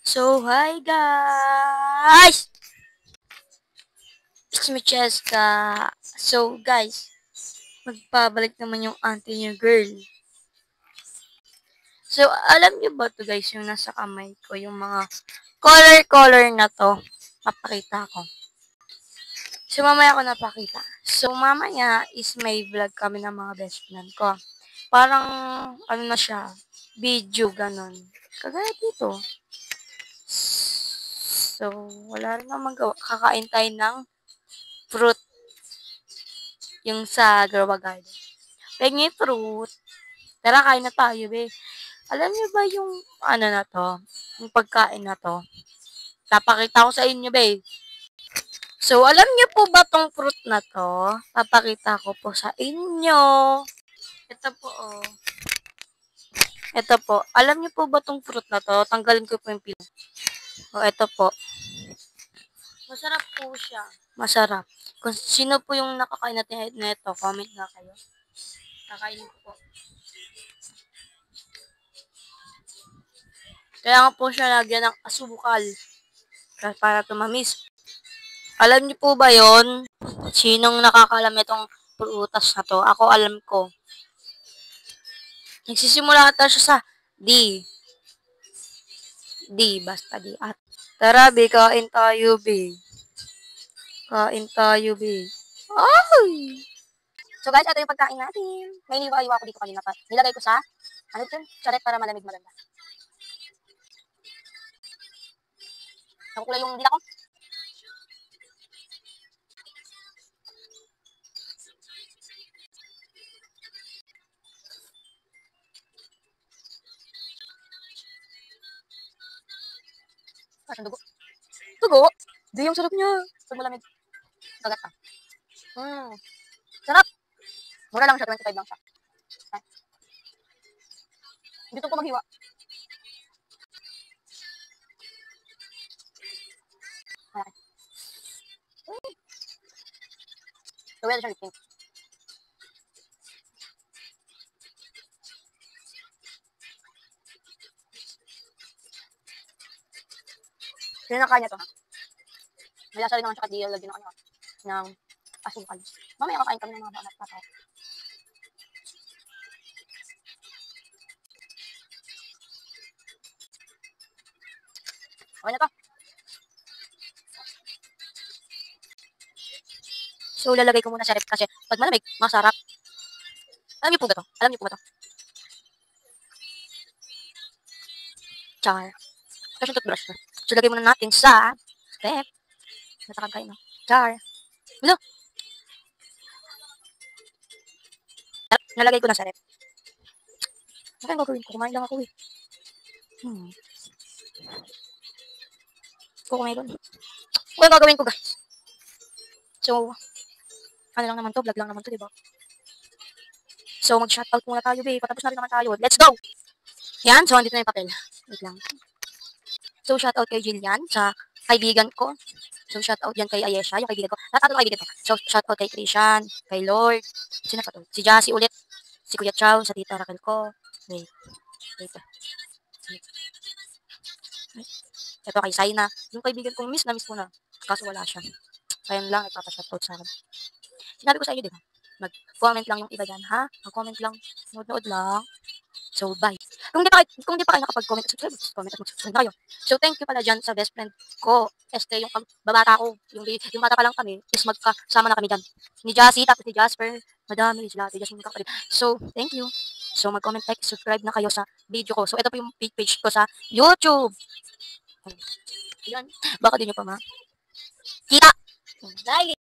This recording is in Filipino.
So, hi guys! It's me, Cheska. So, guys, magpabalik naman yung auntie niyo, girl. So, alam niyo ba to guys, yung nasa kamay ko, yung mga color na to. Papakita ko. So, mamaya ko napakita. So, mamaya is may vlog kami ng mga best friend ko. Parang, ano na siya, video, ganon. Kagaya dito. So, wala rin naman gawa. Kakain tayo ng fruit. Yung sa Growa Garden. Pengi fruit. Tara, kain na tayo, be. Alam niyo ba yung ano na to? Yung pagkain na to? Papakita ko sa inyo, be. So, alam niyo po ba tong fruit na to? Papakita ko po sa inyo. Ito po, oh. Ito po. Alam niyo po ba tong fruit na to? Tanggalin ko po yung pila. O, ito po. Masarap po siya. Masarap. Kung sino po yung nakakain natin nito, comment na kayo. Kakainin ko po. Kaya nga po siya lagyan ng asukal para tumamis. Alam niyo po ba yon? Sinong nakakalam itong prutas na to? Ako alam ko. Nagsisimula ata siya sa D. D, basta D. At tara, be, kain tayo, be. Kain tayo, be. Ay! So guys, ito yung pagkain natin. May iniwa-iwa ko dito kanina pa. Nilagay ko sa, ano yun? Charet para malamig maganda. Nakukulay yung dila ko. Parang dugo. Dugo? Di yung sarap niya. Pag malamig. Kagat ka. Sarap. Mura lang siya, 25 lang siya. Ay. Dito ko maghiwa. Ayan. So, well, siya lipin. Sino na kanya to, ha? May lasa rin naman siya kasi lagyan ng ano, ng asukal. Mamaya kakain kami ng mga anak pa. Okay na to. So, lalagay ko muna sa rep kasi pag malamig, masarap. Alam niyo po ba to? Alam niyo po ba to? Char. Kasi yung toothbrush na. So, lagay muna natin sa rep. Natakag kayo, no? Char. Hello? Nalagay ko na sa rep. Ano kayong gagawin ko? Kumain lang ako eh. Kumain doon. Ano yung gagawin ko, guys? So, ano lang naman to? Vlog lang naman to, diba? So, mag-shoutout muna tayo, babe. Patapos na rin naman tayo. Let's go! Yan. So, andito na yung papel. Wait lang. So, shoutout kay Jillian sa kaibigan ko. So, shoutout yan kay Ayesha, yung kaibigan ko. Lahat ato kaibigan ko. So, shoutout kay Christian, kay Lord. Sino pa to? Si Jassy ulit. Si Kuya Chow, sa tita Raquel ko. Wait. Wait. Ito kay Saina. Yung kaibigan kong miss na miss ko na. Kaso wala siya. Kaya lang, ipapashoutout sa akin. Sinabi ko sa inyo, di ba? Mag-comment lang yung iba dyan, ha? Mag-comment lang. Nood-nood lang. So, bye. Kung di pa kayo nakapag-comment at subscribe, comment at mag-subscribe na kayo. So, thank you pala dyan sa best friend ko. Yung pagbabata ko, yung bata pa lang kami, is magkasama na kami dyan. Ni Jassy, tapos ni Jasper, madami sila, si Jasmine kapatid. So, thank you. So, mag-comment, like, subscribe na kayo sa video ko. So, ito po yung page ko sa YouTube. Yan. Baka di nyo pa ma. Kita! Bye!